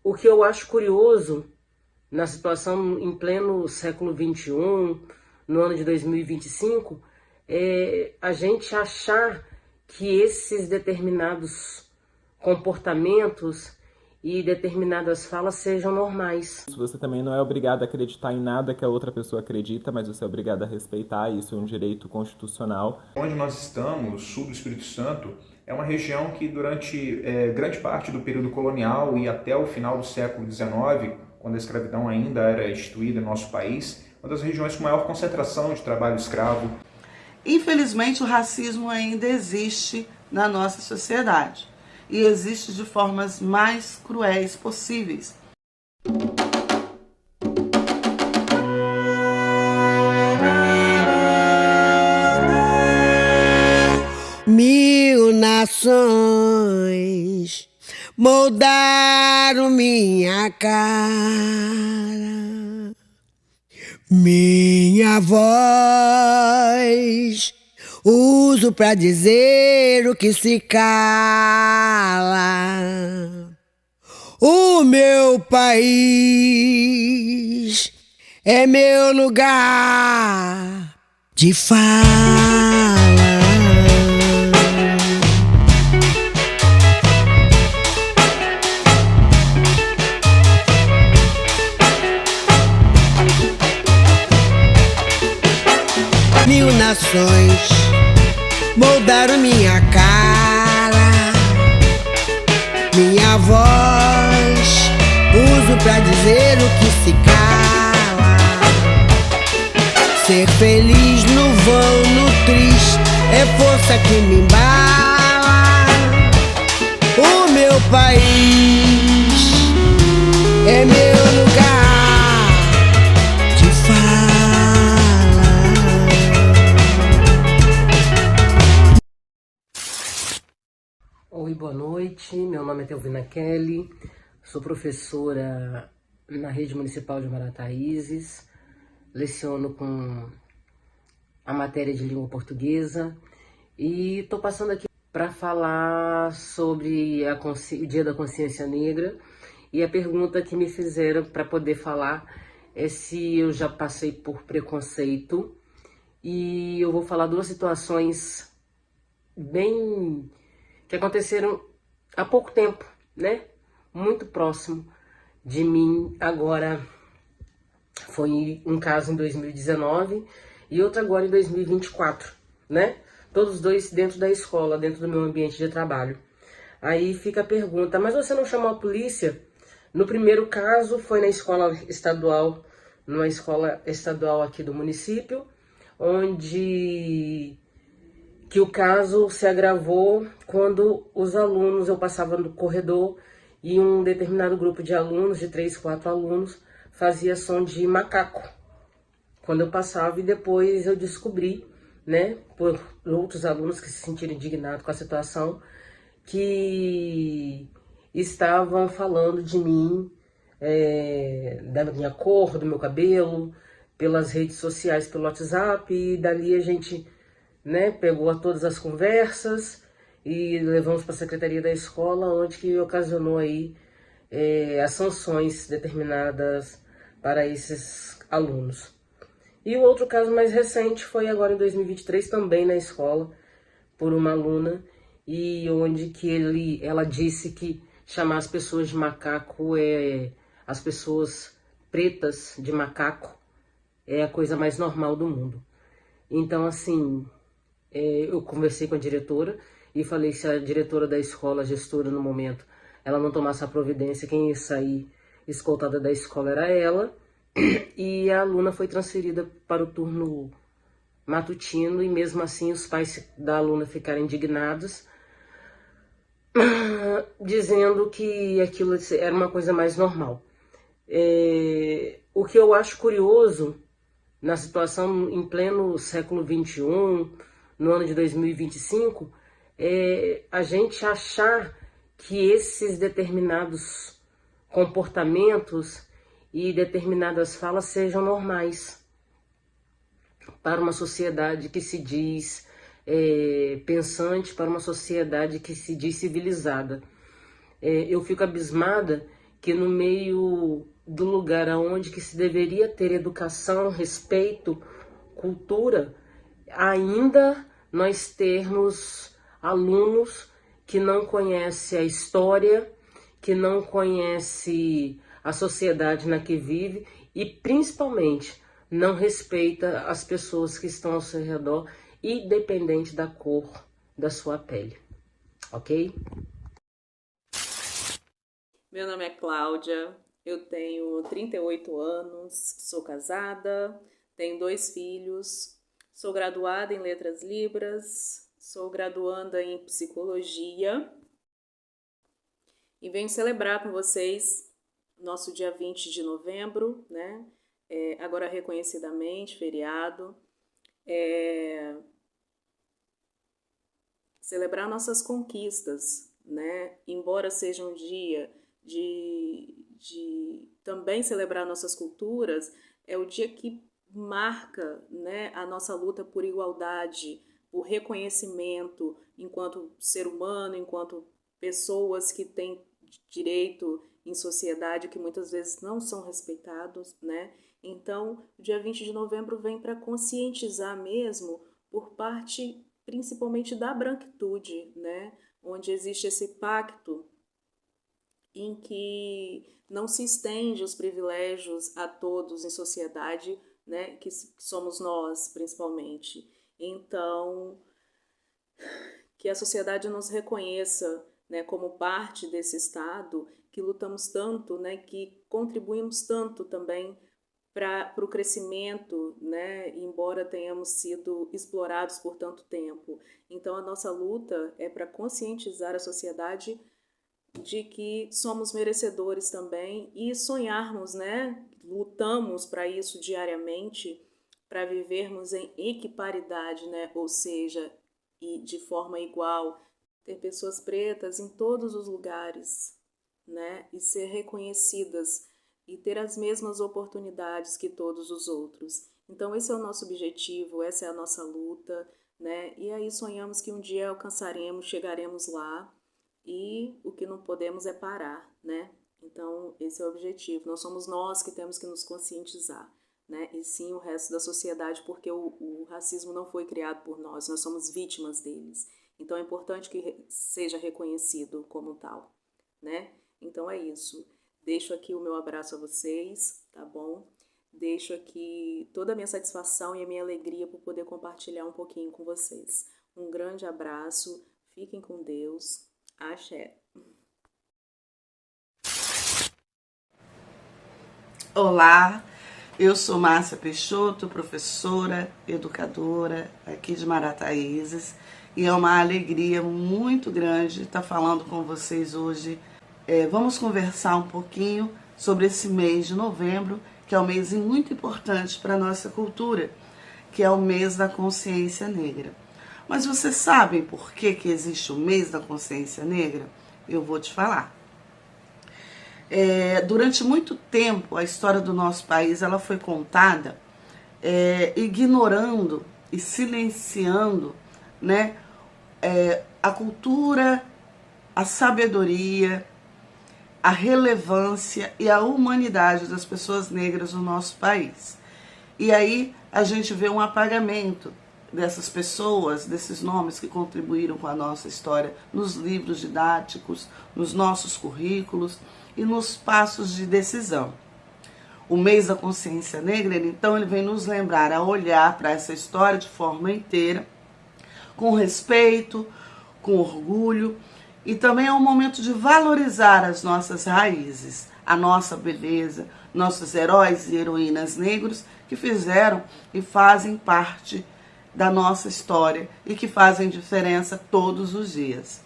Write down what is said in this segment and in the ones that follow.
O que eu acho curioso na situação em pleno século XXI, no ano de 2025, é a gente achar que esses determinados comportamentos e determinadas falas sejam normais. Você também não é obrigado a acreditar em nada que a outra pessoa acredita, mas você é obrigado a respeitar, isso é um direito constitucional. Onde nós estamos, sul do Espírito Santo, é uma região que durante grande parte do período colonial e até o final do século XIX, quando a escravidão ainda era instituída no nosso país, uma das regiões com maior concentração de trabalho escravo. Infelizmente, o racismo ainda existe na nossa sociedade e existe de formas mais cruéis possíveis. Mil nações moldaram minha cara, minha voz uso pra dizer o que se cala. O meu país é meu lugar de fala. Mil nações moldaram minha cara, minha voz uso pra dizer o que se cala. Ser feliz no vão, no triste, é força que me embala. O meu país é meu lugar de fala. Oi, boa noite, meu nome é Telvina Kelly, sou professora na Rede Municipal de Marataízes, leciono com a matéria de língua portuguesa e estou passando aqui para falar sobre o Dia da Consciência Negra, e a pergunta que me fizeram para poder falar é se eu já passei por preconceito, e eu vou falar duas situações bem que aconteceram há pouco tempo, né? Muito próximo de mim. Agora foi um caso em 2019 e outro agora em 2024, né? Todos dois dentro da escola, dentro do meu ambiente de trabalho. Aí fica a pergunta, mas você não chamou a polícia? No primeiro caso foi na escola estadual, numa escola estadual aqui do município, onde que o caso se agravou quando os alunos, eu passava no corredor e um determinado grupo de alunos, de 3, 4 alunos, fazia som de macaco quando eu passava, e depois eu descobri, né, por outros alunos que se sentiram indignados com a situação, que estavam falando de mim, da minha cor, do meu cabelo, pelas redes sociais, pelo WhatsApp, e dali a gente, né, pegou a todas as conversas e levamos para a secretaria da escola, onde que ocasionou aí as sanções determinadas para esses alunos. E o outro caso mais recente foi agora em 2023, também na escola, por uma aluna, e onde que ela disse que chamar as pessoas de macaco, as pessoas pretas de macaco, é a coisa mais normal do mundo. Então, assim, eu conversei com a diretora e falei se a diretora da escola, a gestora no momento, ela não tomasse a providência, quem ia sair escoltada da escola era ela. E a aluna foi transferida para o turno matutino, e mesmo assim os pais da aluna ficaram indignados, dizendo que aquilo era uma coisa mais normal. O que eu acho curioso na situação em pleno século XXI, no ano de 2025, é a gente achar que esses determinados comportamentos e determinadas falas sejam normais para uma sociedade que se diz pensante, para uma sociedade que se diz civilizada. Eu fico abismada que no meio do lugar onde que se deveria ter educação, respeito, cultura, ainda nós termos alunos que não conhecem a história, que não conhecem a sociedade na que vive e principalmente não respeita as pessoas que estão ao seu redor, independente da cor da sua pele, ok? Meu nome é Cláudia, eu tenho 38 anos, sou casada, tenho 2 filhos, sou graduada em Letras Libras, sou graduanda em Psicologia e venho celebrar com vocês nosso dia 20 de novembro, né? Agora reconhecidamente, feriado. Celebrar nossas conquistas, né? Embora seja um dia de também celebrar nossas culturas, é o dia que marca, né, a nossa luta por igualdade, por reconhecimento enquanto ser humano, enquanto pessoas que têm direito em sociedade que muitas vezes não são respeitados, né? Então, o dia 20 de novembro vem para conscientizar mesmo por parte principalmente da branquitude, né? Onde existe esse pacto em que não se estende os privilégios a todos em sociedade, né? Que somos nós, principalmente. Então, que a sociedade nos reconheça, né, como parte desse Estado, que lutamos tanto, né, que contribuímos tanto também para o crescimento, né, embora tenhamos sido explorados por tanto tempo. Então, a nossa luta é para conscientizar a sociedade de que somos merecedores também e sonharmos, né, lutamos para isso diariamente, para vivermos em equiparidade, né, ou seja, e de forma igual, ter pessoas pretas em todos os lugares, né, e ser reconhecidas e ter as mesmas oportunidades que todos os outros. Então esse é o nosso objetivo, essa é a nossa luta, né? E aí sonhamos que um dia alcançaremos, chegaremos lá e o que não podemos é parar, né? Então esse é o objetivo. Não somos nós que temos que nos conscientizar, né? E sim o resto da sociedade, porque o racismo não foi criado por nós somos vítimas deles. Então é importante que seja reconhecido como tal, né? Então é isso. Deixo aqui o meu abraço a vocês, tá bom? Deixo aqui toda a minha satisfação e a minha alegria por poder compartilhar um pouquinho com vocês. Um grande abraço, fiquem com Deus. Axé. Olá, eu sou Márcia Peixoto, professora, educadora aqui de Marataízes, e é uma alegria muito grande estar falando com vocês hoje. Vamos conversar um pouquinho sobre esse mês de novembro, que é um mês muito importante para a nossa cultura, que é o mês da consciência negra. Mas vocês sabem por que existe o mês da consciência negra? Eu vou te falar. Durante muito tempo, a história do nosso país ela foi contada ignorando e silenciando, né, a cultura, a sabedoria, a relevância e a humanidade das pessoas negras no nosso país. E aí a gente vê um apagamento dessas pessoas, desses nomes que contribuíram com a nossa história nos livros didáticos, nos nossos currículos e nos passos de decisão. O mês da consciência negra, então, ele vem nos lembrar a olhar para essa história de forma inteira, com respeito, com orgulho, e também é um momento de valorizar as nossas raízes, a nossa beleza, nossos heróis e heroínas negros que fizeram e fazem parte da nossa história e que fazem diferença todos os dias.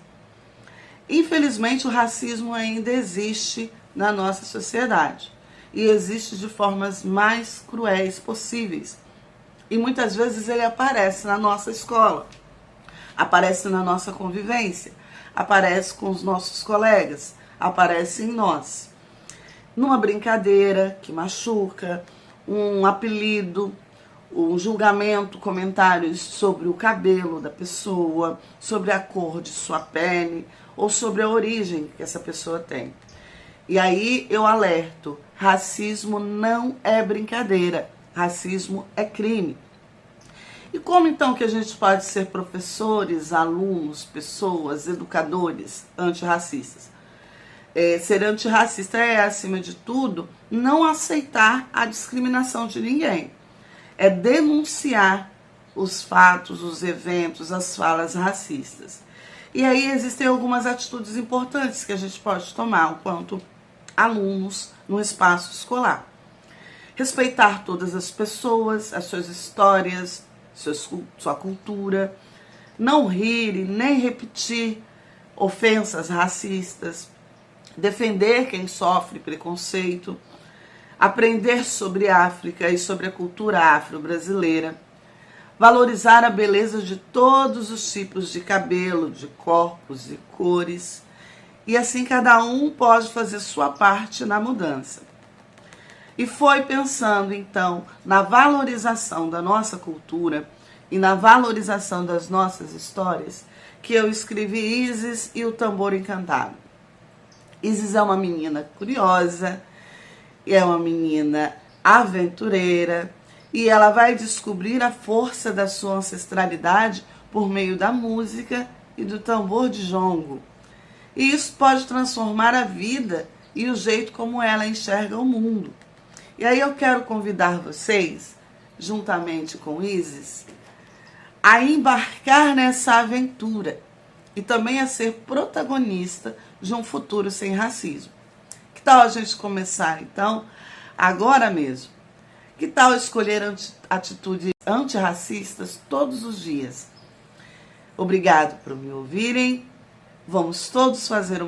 Infelizmente, o racismo ainda existe na nossa sociedade e existe de formas mais cruéis possíveis. E muitas vezes ele aparece na nossa escola, aparece na nossa convivência, aparece com os nossos colegas, aparece em nós. Numa brincadeira que machuca, um apelido, um julgamento, comentários sobre o cabelo da pessoa, sobre a cor de sua pele ou sobre a origem que essa pessoa tem. E aí eu alerto, racismo não é brincadeira, racismo é crime. E como então que a gente pode ser professores, alunos, pessoas, educadores antirracistas? Ser antirracista é, acima de tudo, não aceitar a discriminação de ninguém. É denunciar os fatos, os eventos, as falas racistas. E aí existem algumas atitudes importantes que a gente pode tomar enquanto alunos no espaço escolar. Respeitar todas as pessoas, as suas histórias, sua cultura, não rir e nem repetir ofensas racistas, defender quem sofre preconceito, aprender sobre África e sobre a cultura afro-brasileira, valorizar a beleza de todos os tipos de cabelo, de corpos e cores, e assim cada um pode fazer sua parte na mudança. E foi pensando, então, na valorização da nossa cultura e na valorização das nossas histórias que eu escrevi Isis e o Tambor Encantado. Isis é uma menina curiosa, é uma menina aventureira e ela vai descobrir a força da sua ancestralidade por meio da música e do tambor de jongo. E isso pode transformar a vida e o jeito como ela enxerga o mundo. E aí eu quero convidar vocês, juntamente com Isis, a embarcar nessa aventura e também a ser protagonista de um futuro sem racismo. Que tal a gente começar, então, agora mesmo? Que tal escolher atitudes antirracistas todos os dias? Obrigado por me ouvirem. Vamos todos fazer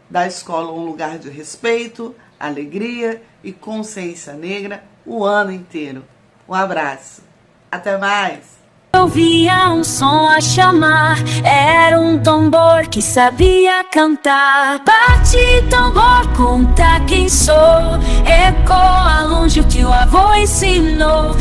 da escola um lugar de respeito, alegria e consciência negra o ano inteiro. Um abraço. Até mais. Ouvia um som a chamar, era um tambor que sabia cantar. Bate tambor, conta quem sou, ecoa longe o que o avô ensinou.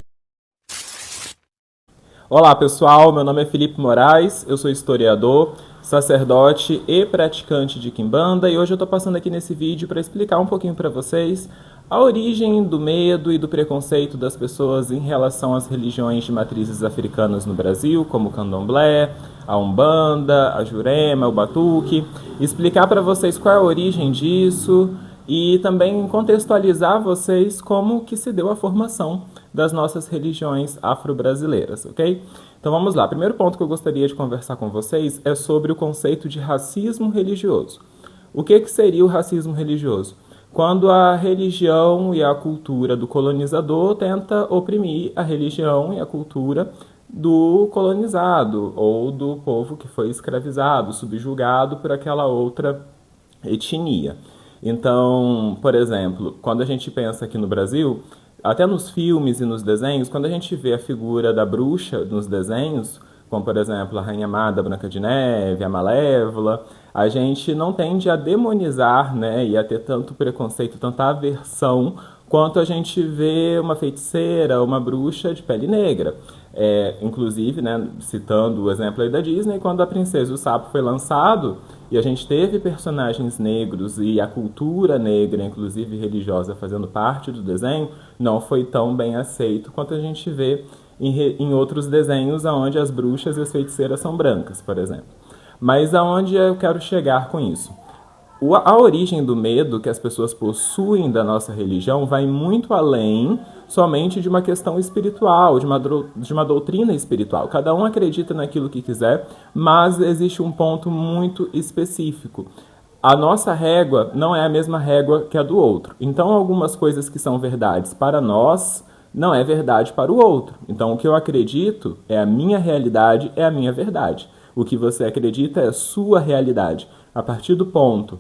Olá pessoal, meu nome é Felipe Moraes, eu sou historiador, sacerdote e praticante de Quimbanda e hoje eu estou passando aqui nesse vídeo para explicar um pouquinho para vocês a origem do medo e do preconceito das pessoas em relação às religiões de matrizes africanas no Brasil, como o Candomblé, a Umbanda, a Jurema, o Batuque, explicar para vocês qual é a origem disso e também contextualizar vocês como que se deu a formação das nossas religiões afro-brasileiras, ok? Então vamos lá, primeiro ponto que eu gostaria de conversar com vocês é sobre o conceito de racismo religioso. O que seria o racismo religioso? Quando a religião e a cultura do colonizador tenta oprimir a religião e a cultura do colonizado ou do povo que foi escravizado, subjugado por aquela outra etnia. Então, por exemplo, quando a gente pensa aqui no Brasil, até nos filmes e nos desenhos, quando a gente vê a figura da bruxa nos desenhos, como por exemplo a Rainha Má da Branca de Neve, a Malévola, a gente não tende a demonizar, né, e a ter tanto preconceito, tanta aversão, quanto a gente vê uma feiticeira, uma bruxa de pele negra. Inclusive, né, citando o exemplo aí da Disney, quando a Princesa e o Sapo foi lançado, e a gente teve personagens negros e a cultura negra, inclusive religiosa, fazendo parte do desenho, não foi tão bem aceito quanto a gente vê em outros desenhos onde as bruxas e as feiticeiras são brancas, por exemplo. Mas aonde eu quero chegar com isso? A origem do medo que as pessoas possuem da nossa religião vai muito além somente de uma questão espiritual, de uma doutrina espiritual. Cada um acredita naquilo que quiser, mas existe um ponto muito específico. A nossa régua não é a mesma régua que a do outro. Então, algumas coisas que são verdades para nós não é verdade para o outro. Então, o que eu acredito é a minha realidade, é a minha verdade. O que você acredita é a sua realidade. A partir do ponto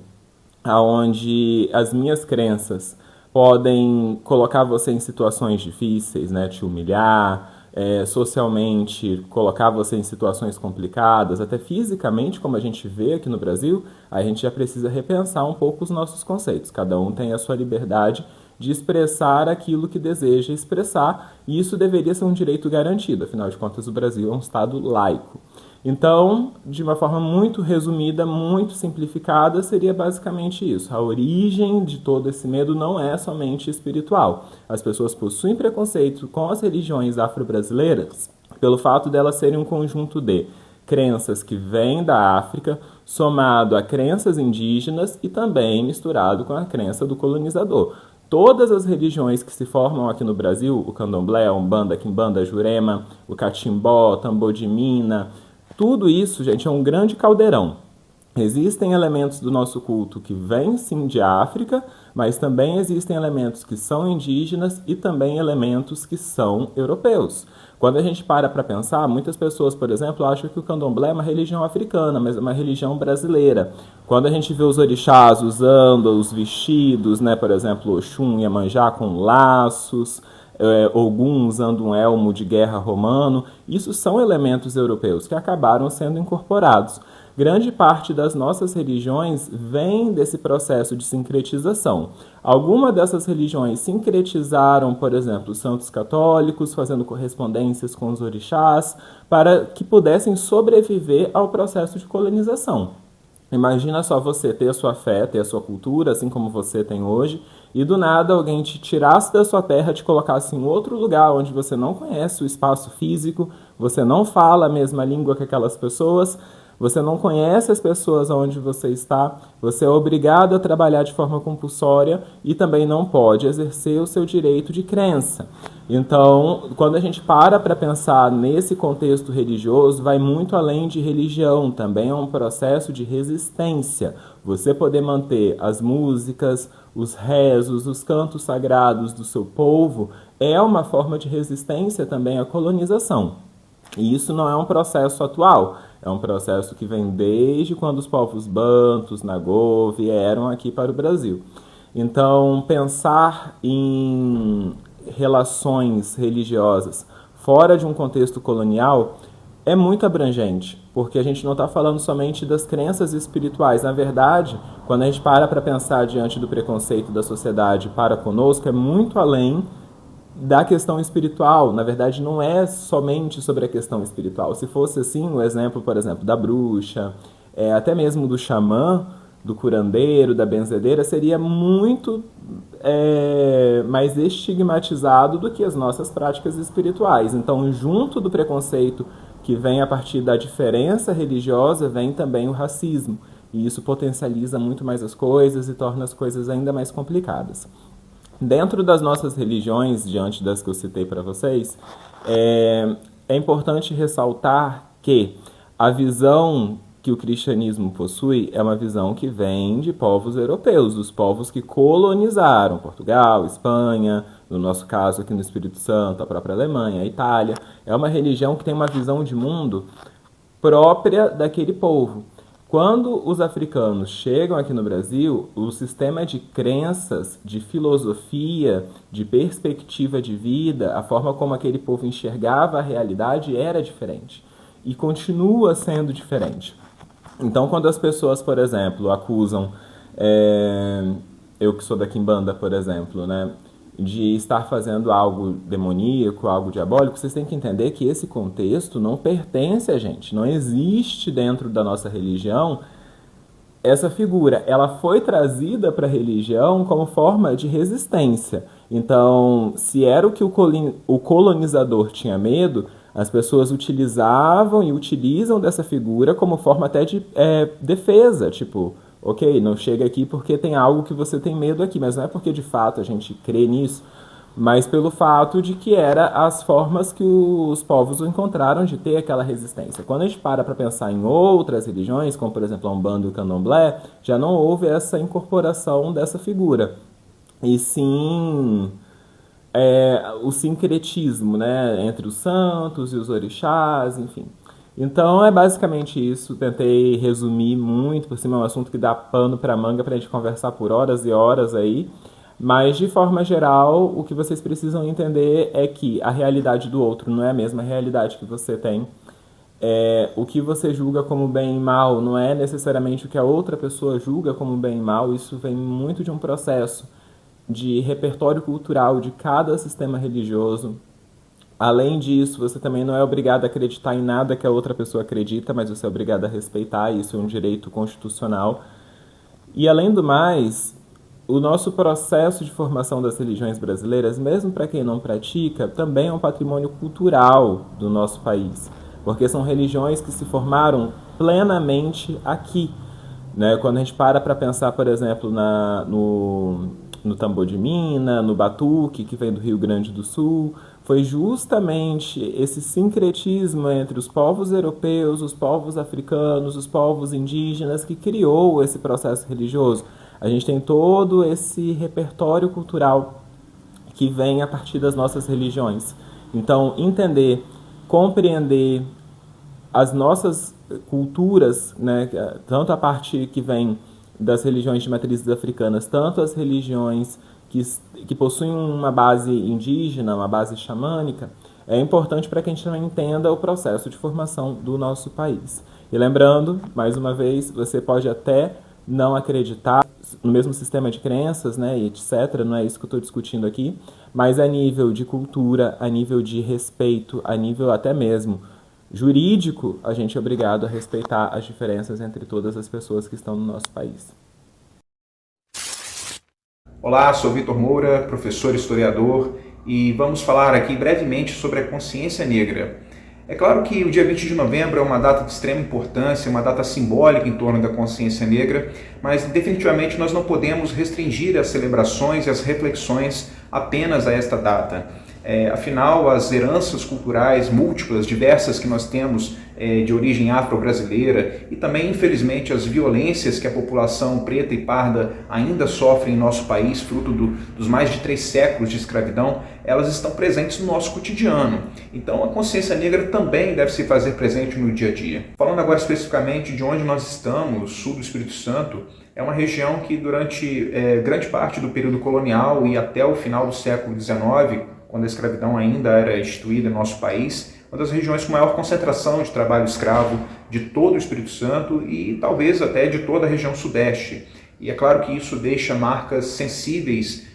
onde as minhas crenças podem colocar você em situações difíceis, né, te humilhar, socialmente colocar você em situações complicadas, até fisicamente, como a gente vê aqui no Brasil, a gente já precisa repensar um pouco os nossos conceitos. Cada um tem a sua liberdade de expressar aquilo que deseja expressar, e isso deveria ser um direito garantido. Afinal de contas, o Brasil é um Estado laico. Então, de uma forma muito resumida, muito simplificada, seria basicamente isso. A origem de todo esse medo não é somente espiritual. As pessoas possuem preconceito com as religiões afro-brasileiras pelo fato delas serem um conjunto de crenças que vêm da África, somado a crenças indígenas e também misturado com a crença do colonizador. Todas as religiões que se formam aqui no Brasil, o candomblé, a umbanda, a quimbanda, a jurema, o catimbó, o tambor de mina, tudo isso, gente, é um grande caldeirão. Existem elementos do nosso culto que vêm sim de África, mas também existem elementos que são indígenas e também elementos que são europeus. Quando a gente para pensar, muitas pessoas, por exemplo, acham que o candomblé é uma religião africana, mas é uma religião brasileira. Quando a gente vê os orixás usando os vestidos, né, por exemplo, Oxum e Iemanjá com laços, Ogum usando um elmo de guerra romano, isso são elementos europeus que acabaram sendo incorporados. Grande parte das nossas religiões vem desse processo de sincretização. Algumas dessas religiões sincretizaram, por exemplo, os santos católicos, fazendo correspondências com os orixás, para que pudessem sobreviver ao processo de colonização. Imagina só você ter a sua fé, ter a sua cultura, assim como você tem hoje, e do nada alguém te tirasse da sua terra, te colocasse em outro lugar onde você não conhece o espaço físico, você não fala a mesma língua que aquelas pessoas, você não conhece as pessoas onde você está, você é obrigado a trabalhar de forma compulsória e também não pode exercer o seu direito de crença. Então, quando a gente para pensar nesse contexto religioso, vai muito além de religião, também é um processo de resistência. Você poder manter as músicas, os rezos, os cantos sagrados do seu povo é uma forma de resistência também à colonização. E isso não é um processo atual, é um processo que vem desde quando os povos bantus, nagô, vieram aqui para o Brasil. Então, pensar em relações religiosas fora de um contexto colonial é muito abrangente, porque a gente não está falando somente das crenças espirituais. Na verdade, quando a gente para pensar diante do preconceito da sociedade para conosco, é muito além da questão espiritual. Na verdade, não é somente sobre a questão espiritual. Se fosse assim, o exemplo, por exemplo, da bruxa, até mesmo do xamã, do curandeiro, da benzedeira, seria muito mais estigmatizado do que as nossas práticas espirituais. Então, junto do preconceito que vem a partir da diferença religiosa, vem também o racismo. E isso potencializa muito mais as coisas e torna as coisas ainda mais complicadas. Dentro das nossas religiões, diante das que eu citei para vocês, é importante ressaltar que a visão que o cristianismo possui é uma visão que vem de povos europeus, dos povos que colonizaram Portugal, Espanha, no nosso caso aqui no Espírito Santo, a própria Alemanha, a Itália. É uma religião que tem uma visão de mundo própria daquele povo. Quando os africanos chegam aqui no Brasil, o sistema de crenças, de filosofia, de perspectiva de vida, a forma como aquele povo enxergava a realidade era diferente e continua sendo diferente. Então, quando as pessoas, por exemplo, acusam, eu que sou da Quimbanda, por exemplo, né, de estar fazendo algo demoníaco, algo diabólico, vocês têm que entender que esse contexto não pertence a gente, não existe dentro da nossa religião essa figura. Ela foi trazida para a religião como forma de resistência. Então, se era o que o colonizador tinha medo, as pessoas utilizavam e utilizam dessa figura como forma até de defesa, tipo, ok, não chega aqui porque tem algo que você tem medo aqui, mas não é porque de fato a gente crê nisso, mas pelo fato de que era as formas que os povos encontraram de ter aquela resistência. Quando a gente para pensar em outras religiões, como por exemplo a Umbanda e o Candomblé, já não houve essa incorporação dessa figura, e sim o sincretismo, né, entre os santos e os orixás, enfim. Então é basicamente isso, tentei resumir muito, por cima é um assunto que dá pano para manga para a gente conversar por horas e horas aí, mas de forma geral o que vocês precisam entender é que a realidade do outro não é a mesma realidade que você tem, o que você julga como bem e mal não é necessariamente o que a outra pessoa julga como bem e mal, isso vem muito de um processo de repertório cultural de cada sistema religioso, Além disso, você também não é obrigado a acreditar em nada que a outra pessoa acredita, mas você é obrigado a respeitar, isso é um direito constitucional. E além do mais, o nosso processo de formação das religiões brasileiras, mesmo para quem não pratica, também é um patrimônio cultural do nosso país, porque são religiões que se formaram plenamente aqui. Né? Quando a gente para pensar, por exemplo, no tambor de mina, no batuque, que vem do Rio Grande do Sul, foi justamente esse sincretismo entre os povos europeus, os povos africanos, os povos indígenas que criou esse processo religioso. A gente tem todo esse repertório cultural que vem a partir das nossas religiões. Então, entender, compreender as nossas culturas, né, tanto a parte que vem das religiões de matrizes africanas, tanto as religiões que possuem uma base indígena, uma base xamânica, é importante para que a gente também entenda o processo de formação do nosso país. E lembrando, mais uma vez, você pode até não acreditar no mesmo sistema de crenças, né, e etc., não é isso que eu estou discutindo aqui, mas a nível de cultura, a nível de respeito, a nível até mesmo jurídico, a gente é obrigado a respeitar as diferenças entre todas as pessoas que estão no nosso país. Olá, sou Vitor Moura, professor e historiador, e vamos falar aqui brevemente sobre a consciência negra. É claro que o dia 20 de novembro é uma data de extrema importância, uma data simbólica em torno da consciência negra, mas definitivamente nós não podemos restringir as celebrações e as reflexões apenas a esta data. Afinal, as heranças culturais múltiplas, diversas que nós temos de origem afro-brasileira e também, infelizmente, as violências que a população preta e parda ainda sofre em nosso país, fruto dos mais de 3 séculos de escravidão, elas estão presentes no nosso cotidiano. Então, a consciência negra também deve se fazer presente no dia a dia. Falando agora especificamente de onde nós estamos, sul do Espírito Santo, é uma região que durante grande parte do período colonial e até o final do século XIX, quando a escravidão ainda era instituída em nosso país, uma das regiões com maior concentração de trabalho escravo de todo o Espírito Santo e talvez até de toda a região sudeste. E é claro que isso deixa marcas sensíveis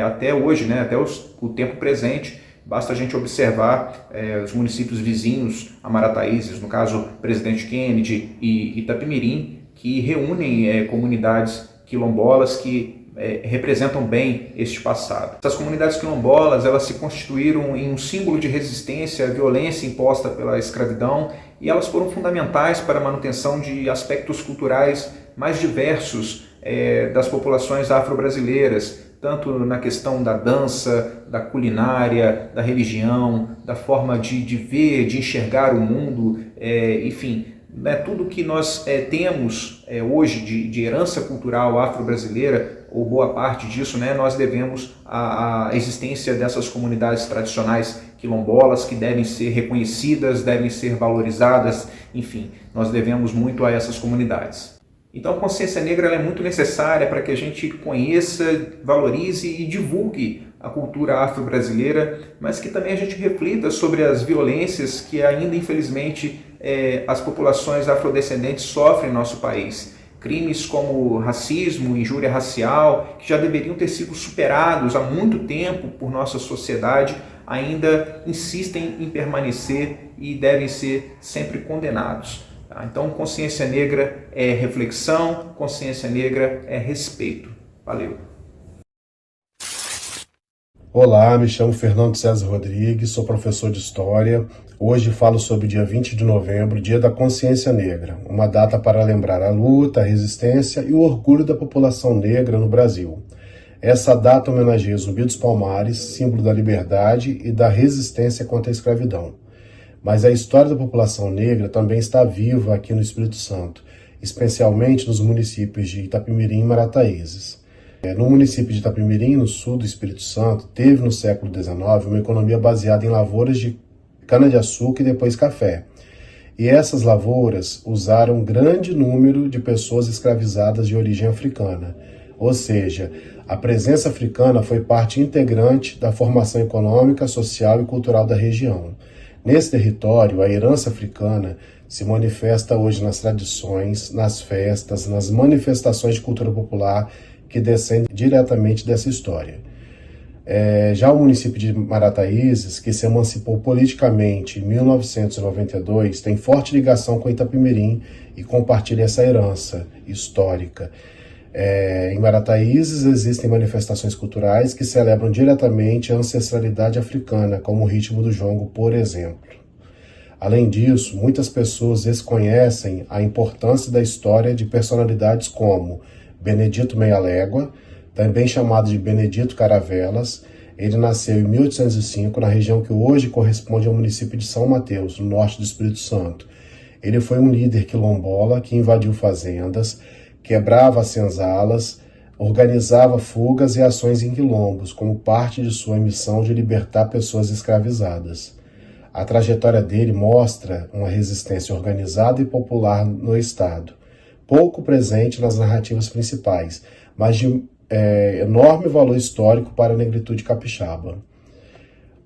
até hoje, né, até o tempo presente. Basta a gente observar os municípios vizinhos a Marataízes, no caso Presidente Kennedy e Itapemirim, que reúnem comunidades quilombolas que representam bem este passado. Essas comunidades quilombolas, elas se constituíram em um símbolo de resistência à violência imposta pela escravidão e elas foram fundamentais para a manutenção de aspectos culturais mais diversos das populações afro-brasileiras, tanto na questão da dança, da culinária, da religião, da forma de ver, de enxergar o mundo, enfim, tudo que nós temos hoje de herança cultural afro-brasileira, ou boa parte disso, nós devemos à existência dessas comunidades tradicionais quilombolas que devem ser reconhecidas, devem ser valorizadas, enfim, nós devemos muito a essas comunidades. Então a consciência negra ela é muito necessária para que a gente conheça, valorize e divulgue a cultura afro-brasileira, mas que também a gente reflita sobre as violências que ainda, infelizmente, as populações afrodescendentes sofrem em nosso país. Crimes como racismo, injúria racial, que já deveriam ter sido superados há muito tempo por nossa sociedade, ainda insistem em permanecer e devem ser sempre condenados. Então, consciência negra é reflexão, consciência negra é respeito. Valeu! Olá, me chamo Fernando César Rodrigues, sou professor de História. Hoje falo sobre o dia 20 de novembro, Dia da Consciência Negra, uma data para lembrar a luta, a resistência e o orgulho da população negra no Brasil. Essa data homenageia Zumbi dos Palmares, símbolo da liberdade e da resistência contra a escravidão. Mas a história da população negra também está viva aqui no Espírito Santo, especialmente nos municípios de Itapemirim e Marataízes. No município de Itapemirim, no sul do Espírito Santo, teve no século XIX uma economia baseada em lavouras de cana-de-açúcar e depois café. E essas lavouras usaram um grande número de pessoas escravizadas de origem africana. Ou seja, a presença africana foi parte integrante da formação econômica, social e cultural da região. Nesse território, a herança africana se manifesta hoje nas tradições, nas festas, nas manifestações de cultura popular que descendem diretamente dessa história. Já o município de Marataízes, que se emancipou politicamente em 1992, tem forte ligação com Itapemirim e compartilha essa herança histórica. Em Marataízes existem manifestações culturais que celebram diretamente a ancestralidade africana, como o ritmo do jongo, por exemplo. Além disso, muitas pessoas desconhecem a importância da história de personalidades como Benedito Meia-Légua, também chamado de Benedito Caravelas. Ele nasceu em 1805 na região que hoje corresponde ao município de São Mateus, no norte do Espírito Santo. Ele foi um líder quilombola que invadiu fazendas, quebrava as senzalas, organizava fugas e ações em quilombos, como parte de sua missão de libertar pessoas escravizadas. A trajetória dele mostra uma resistência organizada e popular no estado, pouco presente nas narrativas principais, mas de enorme valor histórico para a negritude capixaba.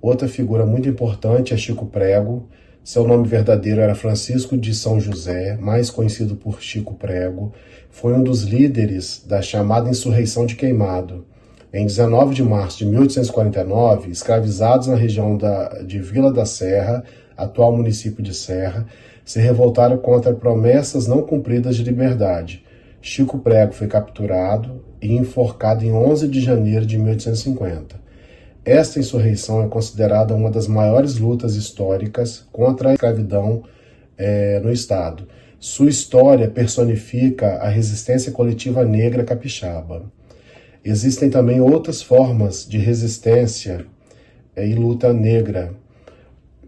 Outra figura muito importante é Chico Prego. Seu nome verdadeiro era Francisco de São José, mais conhecido por Chico Prego. Foi um dos líderes da chamada Insurreição de Queimado. Em 19 de março de 1849, escravizados na região de Vila da Serra, atual município de Serra, se revoltaram contra promessas não cumpridas de liberdade. Chico Prego foi capturado e enforcado em 11 de janeiro de 1850. Esta insurreição é considerada uma das maiores lutas históricas contra a escravidão no estado. Sua história personifica a resistência coletiva negra capixaba. Existem também outras formas de resistência e luta negra,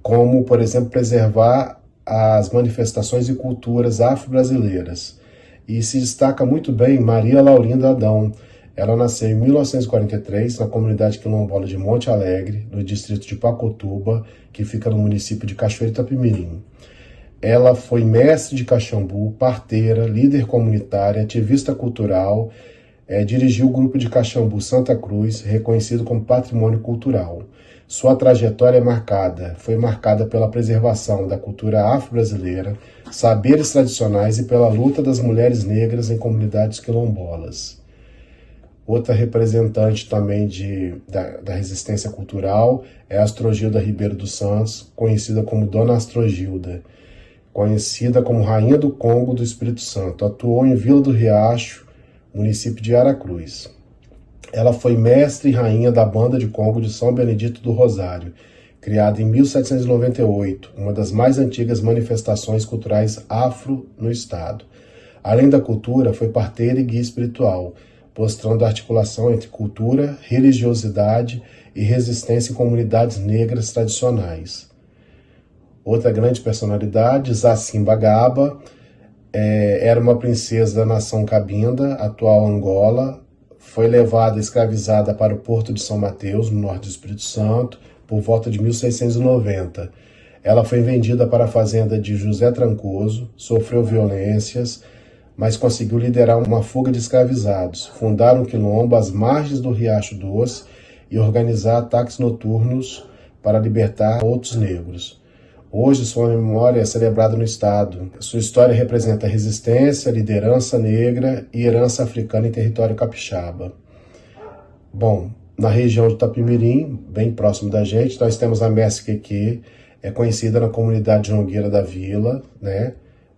como, por exemplo, preservar as manifestações e culturas afro-brasileiras. E se destaca muito bem Maria Laurinda Adão. Ela nasceu em 1943 na comunidade quilombola de Monte Alegre, no distrito de Pacotuba, que fica no município de Cachoeiro Itapemirim. Ela foi mestre de cachambu, parteira, líder comunitária, ativista cultural, dirigiu o grupo de cachambu Santa Cruz, reconhecido como patrimônio cultural. Sua trajetória foi marcada pela preservação da cultura afro-brasileira, saberes tradicionais e pela luta das mulheres negras em comunidades quilombolas. Outra representante também da resistência cultural é a Astrogilda Ribeiro dos Santos, conhecida como Dona Astrogilda, conhecida como Rainha do Congo do Espírito Santo. Atuou em Vila do Riacho, município de Aracruz. Ela foi mestre e rainha da Banda de Congo de São Benedito do Rosário, criada em 1798, uma das mais antigas manifestações culturais afro no estado. Além da cultura, foi parteira e guia espiritual, mostrando a articulação entre cultura, religiosidade e resistência em comunidades negras tradicionais. Outra grande personalidade, Zacim Bagaba, era uma princesa da nação Cabinda, atual Angola. Foi levada escravizada para o Porto de São Mateus, no norte do Espírito Santo, por volta de 1690. Ela foi vendida para a fazenda de José Trancoso, sofreu violências, mas conseguiu liderar uma fuga de escravizados, fundar um quilombo às margens do Riacho Doce e organizar ataques noturnos para libertar outros negros. Hoje, sua memória é celebrada no estado. Sua história representa resistência, liderança negra e herança africana em território capixaba. Bom, na região de Itapemirim, bem próximo da gente, nós temos a Mestre Queque, conhecida na comunidade jongueira da vila,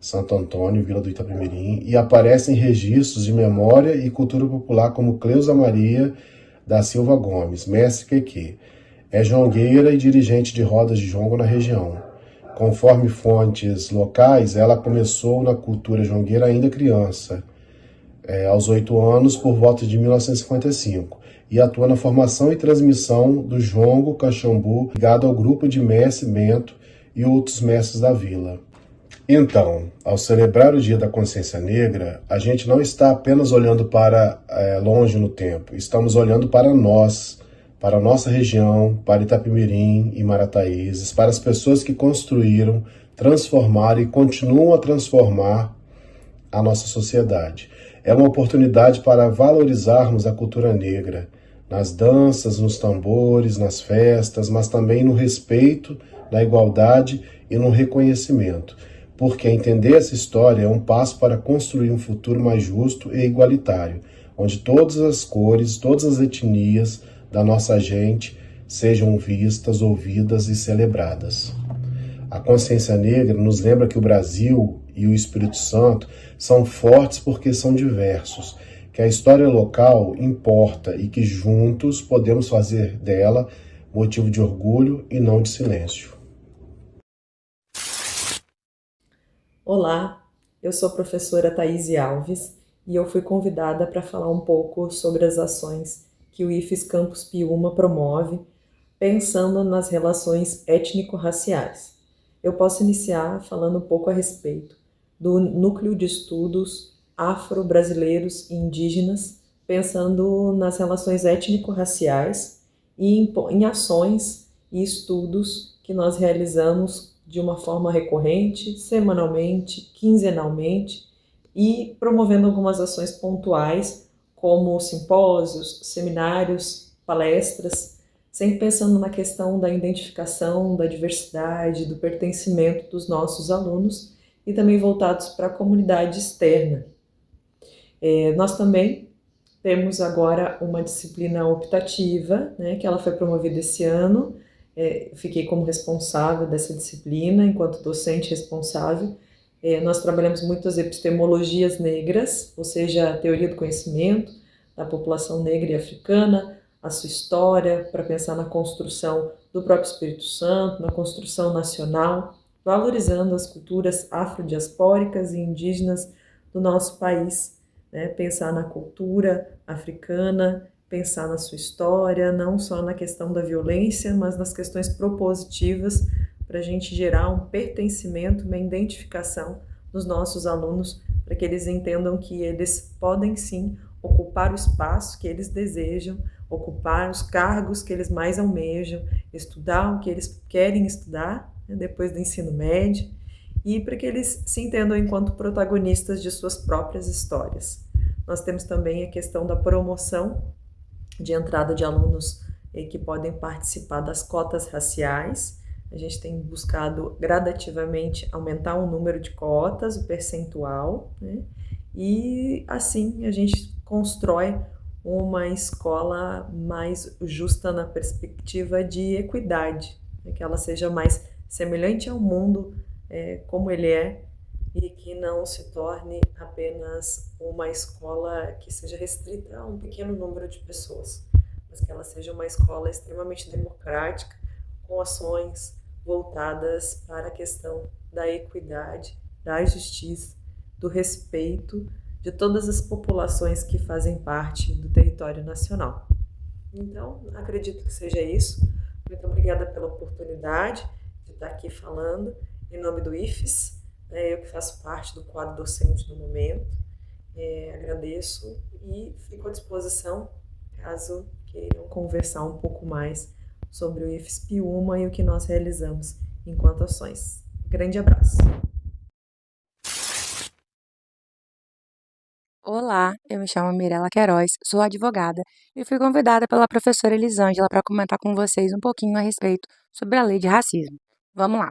Santo Antônio, Vila do Itapemirim, e aparece em registros de memória e cultura popular como Cleusa Maria da Silva Gomes, Mestre Queque. É jongueira e dirigente de rodas de jongo na região. Conforme fontes locais, ela começou na cultura jongueira ainda criança, aos 8 anos, por volta de 1955, e atua na formação e transmissão do jongo cachambu, ligado ao grupo de mestre Bento e outros mestres da vila. Então, ao celebrar o Dia da Consciência Negra, a gente não está apenas olhando para longe no tempo, estamos olhando para nós, para a nossa região, para Itapemirim e Marataízes, para as pessoas que construíram, transformaram e continuam a transformar a nossa sociedade. É uma oportunidade para valorizarmos a cultura negra, nas danças, nos tambores, nas festas, mas também no respeito, na igualdade e no reconhecimento. Porque entender essa história é um passo para construir um futuro mais justo e igualitário, onde todas as cores, todas as etnias, da nossa gente sejam vistas, ouvidas e celebradas. A consciência negra nos lembra que o Brasil e o Espírito Santo são fortes porque são diversos, que a história local importa e que juntos podemos fazer dela motivo de orgulho e não de silêncio. Olá, eu sou a professora Thaíse Alves e eu fui convidada para falar um pouco sobre as ações que o IFES Campus Piúma promove, pensando nas relações étnico-raciais. Eu posso iniciar falando um pouco a respeito do Núcleo de Estudos Afro-Brasileiros e Indígenas, pensando nas relações étnico-raciais e em ações e estudos que nós realizamos de uma forma recorrente, semanalmente, quinzenalmente, e promovendo algumas ações pontuais, como simpósios, seminários, palestras, sempre pensando na questão da identificação, da diversidade, do pertencimento dos nossos alunos e também voltados para a comunidade externa. Nós também temos agora uma disciplina optativa, né, que ela foi promovida esse ano. Fiquei como responsável dessa disciplina, enquanto docente responsável. Nós trabalhamos muito as epistemologias negras, ou seja, a teoria do conhecimento da população negra e africana, a sua história, para pensar na construção do próprio Espírito Santo, na construção nacional, valorizando as culturas afrodiaspóricas e indígenas do nosso país, né? Pensar na cultura africana, pensar na sua história, não só na questão da violência, mas nas questões propositivas, para a gente gerar um pertencimento, uma identificação dos nossos alunos, para que eles entendam que eles podem sim ocupar o espaço que eles desejam, ocupar os cargos que eles mais almejam, estudar o que eles querem estudar, né, depois do ensino médio, e para que eles se entendam enquanto protagonistas de suas próprias histórias. Nós temos também a questão da promoção de entrada de alunos que podem participar das cotas raciais. A gente tem buscado gradativamente aumentar o número de cotas, o percentual, né? E assim a gente constrói uma escola mais justa na perspectiva de equidade, né? Que ela seja mais semelhante ao mundo como ele é, e que não se torne apenas uma escola que seja restrita a um pequeno número de pessoas, mas que ela seja uma escola extremamente democrática, com ações voltadas para a questão da equidade, da justiça, do respeito de todas as populações que fazem parte do território nacional. Então, acredito que seja isso. Muito obrigada pela oportunidade de estar aqui falando em nome do IFES, eu que faço parte do quadro docente no momento. Agradeço e fico à disposição caso queiram conversar um pouco mais sobre o IFES Piúma e o que nós realizamos enquanto ações. Grande abraço! Olá, eu me chamo Mirela Queiroz, sou advogada e fui convidada pela professora Elisângela para comentar com vocês um pouquinho a respeito sobre a lei de racismo. Vamos lá!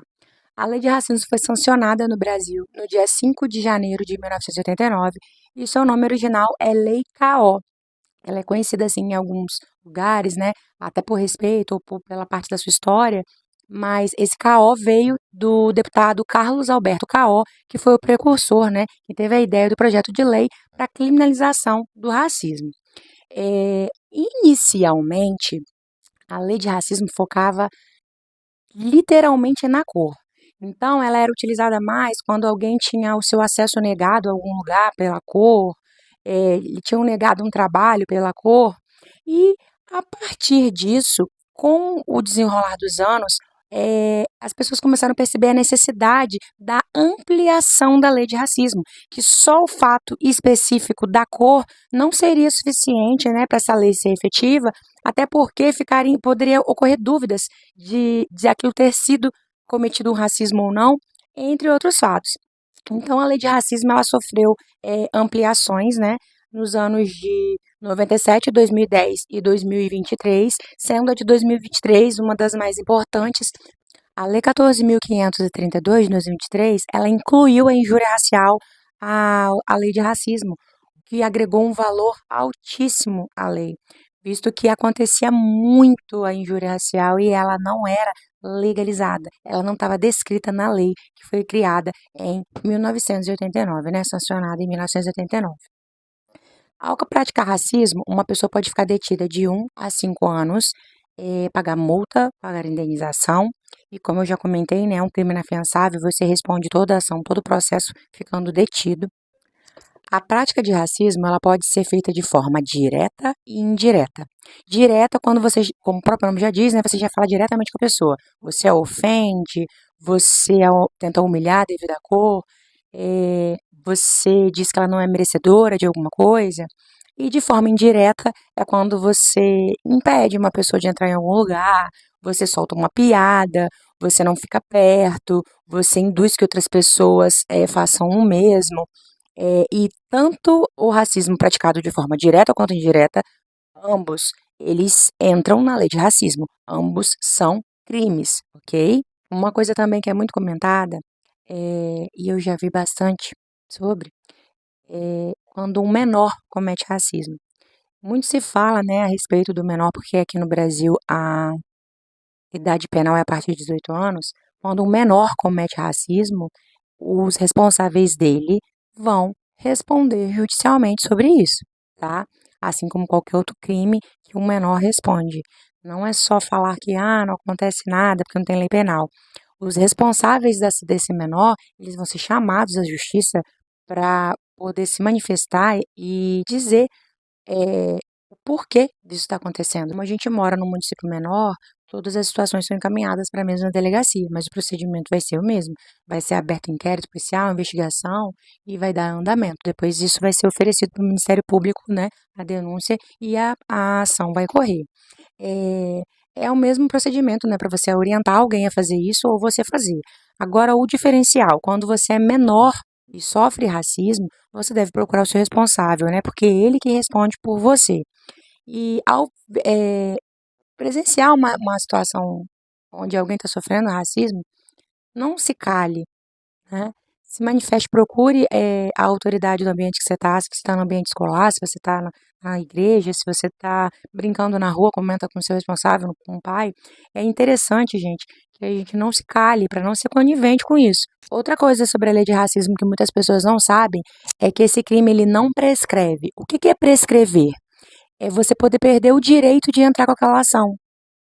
A lei de racismo foi sancionada no Brasil no dia 5 de janeiro de 1989 e seu nome original é Lei K.O. Ela é conhecida assim em alguns lugares, né, até por respeito ou pela parte da sua história, mas esse K.O. veio do deputado Carlos Alberto K.O., que foi o precursor, né, que teve a ideia do projeto de lei para a criminalização do racismo. Inicialmente, a lei de racismo focava literalmente na cor. Então, ela era utilizada mais quando alguém tinha o seu acesso negado a algum lugar pela cor, tinham negado um trabalho pela cor, e a partir disso, com o desenrolar dos anos, as pessoas começaram a perceber a necessidade da ampliação da lei de racismo, que só o fato específico da cor não seria suficiente, né, para essa lei ser efetiva, até porque poderia ocorrer dúvidas de aquilo ter sido cometido um racismo ou não, entre outros fatos. Então, a lei de racismo ela sofreu ampliações, né, nos anos de 97, 2010 e 2023, sendo a de 2023 uma das mais importantes. A Lei 14.532, de 2023, ela incluiu a injúria racial à lei de racismo, que agregou um valor altíssimo à lei. visto que acontecia muito a injúria racial e ela não era legalizada, ela não estava descrita na lei que foi criada em 1989, né, sancionada em 1989. Ao praticar racismo, uma pessoa pode ficar detida de 1 a 5 anos, pagar multa, pagar indenização, e como eu já comentei, né, é um crime inafiançável, você responde toda a ação, todo o processo ficando detido. A prática de racismo, ela pode ser feita de forma direta e indireta. Direta, quando você, como o próprio nome já diz, né, você já fala diretamente com a pessoa. Você a ofende, você tenta humilhar devido à cor, você diz que ela não é merecedora de alguma coisa. E de forma indireta é quando você impede uma pessoa de entrar em algum lugar, você solta uma piada, você não fica perto, você induz que outras pessoas façam o mesmo. E tanto o racismo praticado de forma direta quanto indireta, ambos, eles entram na lei de racismo. Ambos são crimes, ok? Uma coisa também que é muito comentada, e eu já vi bastante sobre, quando um menor comete racismo. Muito se fala, né, a respeito do menor, porque aqui no Brasil a idade penal é a partir de 18 anos. Quando um menor comete racismo, os responsáveis dele vão responder judicialmente sobre isso, tá? Assim como qualquer outro crime que um menor responde. Não é só falar que não acontece nada porque não tem lei penal. Os responsáveis desse menor, eles vão ser chamados à justiça para poder se manifestar e dizer o porquê disso está acontecendo. Como a gente mora num município menor, todas as situações são encaminhadas para a mesma delegacia, mas o procedimento vai ser o mesmo. Vai ser aberto inquérito policial, investigação e vai dar andamento. Depois disso vai ser oferecido para o Ministério Público, né, a denúncia e a ação vai correr. É o mesmo procedimento, né, para você orientar alguém a fazer isso ou você fazer. Agora, o diferencial, quando você é menor e sofre racismo, você deve procurar o seu responsável, né, porque é ele que responde por você. E ao presenciar uma situação onde alguém está sofrendo racismo, não se cale, né? Se manifeste, procure a autoridade do ambiente que você está, se você está no ambiente escolar, se você está na igreja, se você está brincando na rua, comenta com o seu responsável, com o pai. É interessante, gente, que a gente não se cale para não ser conivente com isso. Outra coisa sobre a lei de racismo que muitas pessoas não sabem é que esse crime ele não prescreve. O que é prescrever? É você poder perder o direito de entrar com aquela ação.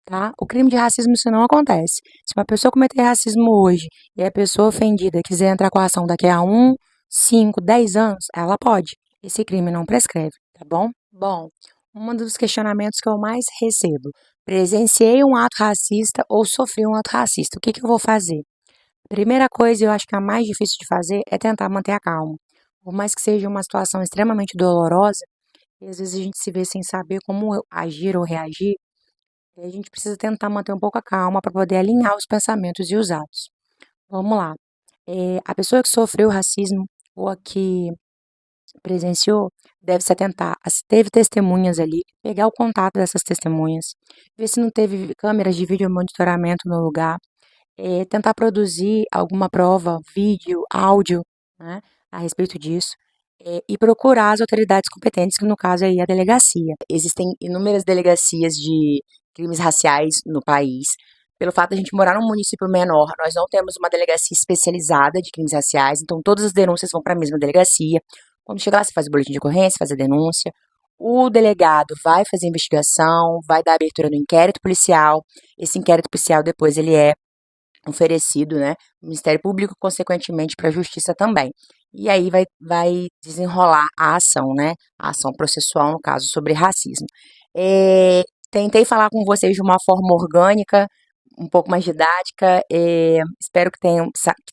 Tá? O crime de racismo isso não acontece. Se uma pessoa cometer racismo hoje e a pessoa ofendida quiser entrar com a ação daqui a 1, 5, 10 anos, ela pode. Esse crime não prescreve, tá bom? Bom, um dos questionamentos que eu mais recebo: presenciei um ato racista ou sofri um ato racista, o que eu vou fazer? Primeira coisa, eu acho que a mais difícil de fazer é tentar manter a calma. Por mais que seja uma situação extremamente dolorosa, e às vezes a gente se vê sem saber como agir ou reagir, e a gente precisa tentar manter um pouco a calma para poder alinhar os pensamentos e os atos. Vamos lá. A pessoa que sofreu racismo ou a que presenciou deve se atentar a se teve testemunhas ali, pegar o contato dessas testemunhas, ver se não teve câmeras de vídeo monitoramento no lugar, tentar produzir alguma prova, vídeo, áudio, né, a respeito disso, e procurar as autoridades competentes, que no caso aí é a delegacia. Existem inúmeras delegacias de crimes raciais no país. Pelo fato de a gente morar num município menor, nós não temos uma delegacia especializada de crimes raciais, então todas as denúncias vão para a mesma delegacia. Quando chegar lá, você faz o boletim de ocorrência, faz a denúncia. O delegado vai fazer a investigação, vai dar abertura no inquérito policial. Esse inquérito policial depois ele é oferecido, né, o Ministério Público, consequentemente para a Justiça também. E aí vai desenrolar a ação, né, a ação processual, no caso, sobre racismo. Tentei falar com vocês de uma forma orgânica, um pouco mais didática, espero que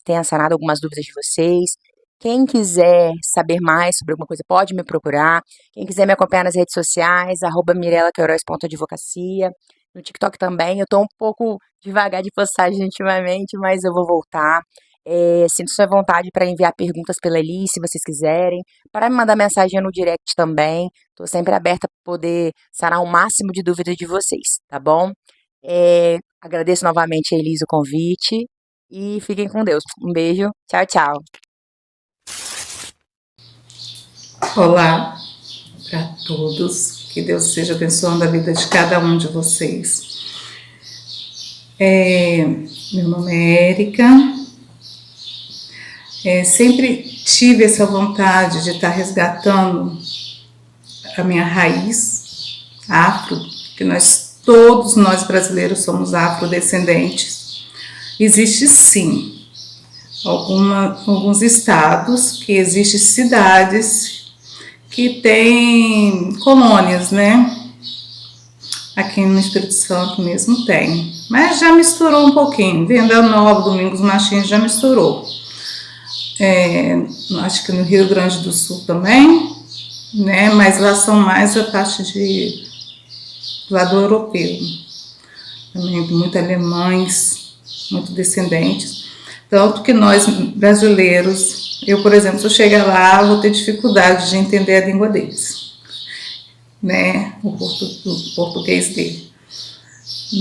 tenha sanado algumas dúvidas de vocês. Quem quiser saber mais sobre alguma coisa, pode me procurar. Quem quiser me acompanhar nas redes sociais, @mirelaqueiroz.advocacia. No TikTok também, eu tô um pouco devagar de postagem ultimamente, mas eu vou voltar. Sinto-se à vontade para enviar perguntas pela Eli, se vocês quiserem. Para me mandar mensagem no direct também. Tô sempre aberta para poder sanar o máximo de dúvidas de vocês, tá bom? Agradeço novamente a Elis o convite e fiquem com Deus. Um beijo, tchau, tchau. Olá para todos Que Deus esteja abençoando a vida de cada um de vocês. Meu nome é Érica. Sempre tive essa vontade de estar resgatando a minha raiz afro, que todos nós brasileiros somos afrodescendentes. Existe sim alguns estados que existem cidades que têm colônias, né? Aqui no Espírito Santo mesmo tem, mas já misturou um pouquinho. Venda Nova, Domingos Martins já misturou. Acho que no Rio Grande do Sul também, né? Mas lá são mais a parte do lado europeu. Também muito alemães, muito descendentes. Tanto que nós, brasileiros, eu, por exemplo, se eu chegar lá, vou ter dificuldade de entender a língua deles, né? O português dele.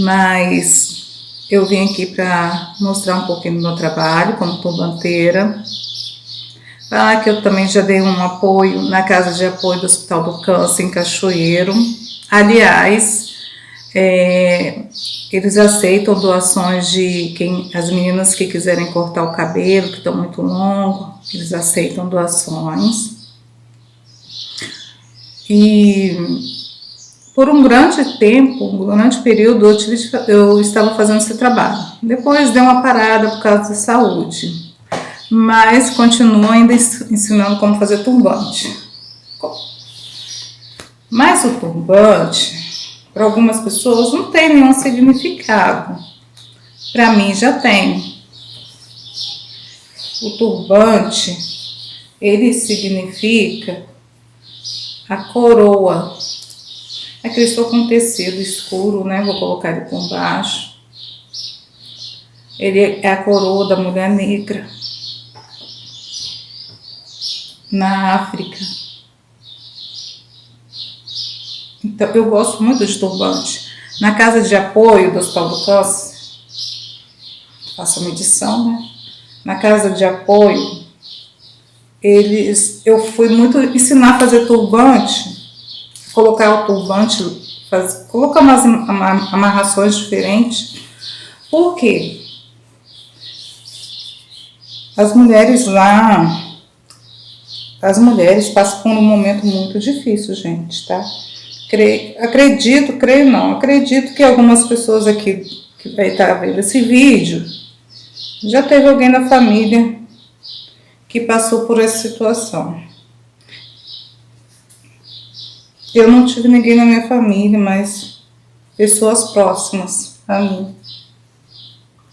Mas eu vim aqui para mostrar um pouquinho do meu trabalho como turbanteira. Falar que eu também já dei um apoio na Casa de Apoio do Hospital do Câncer, em Cachoeiro. Aliás, eles aceitam doações de as meninas que quiserem cortar o cabelo, que estão muito longo, eles aceitam doações. E por um grande tempo, um grande período, eu estava fazendo esse trabalho. Depois deu uma parada por causa da saúde, mas continuo ainda ensinando como fazer turbante. Mas o turbante, para algumas pessoas, não tem nenhum significado. Para mim já tem. O turbante, ele significa a coroa. Aqui eu estou com um tecido escuro, né? Vou colocar ele por baixo. Ele é a coroa da mulher negra na África. Então, eu gosto muito de turbante. Na Casa de Apoio do Hospital do Câncer, faço a medição, né? Na Casa de Apoio, eu fui muito ensinar a fazer turbante, colocar o turbante, colocar umas amarrações diferentes. Por quê? As mulheres passam por um momento muito difícil, gente, tá? Acredito que algumas pessoas aqui que vai estar vendo esse vídeo já teve alguém na família que passou por essa situação. Eu não tive ninguém na minha família, mas pessoas próximas a mim.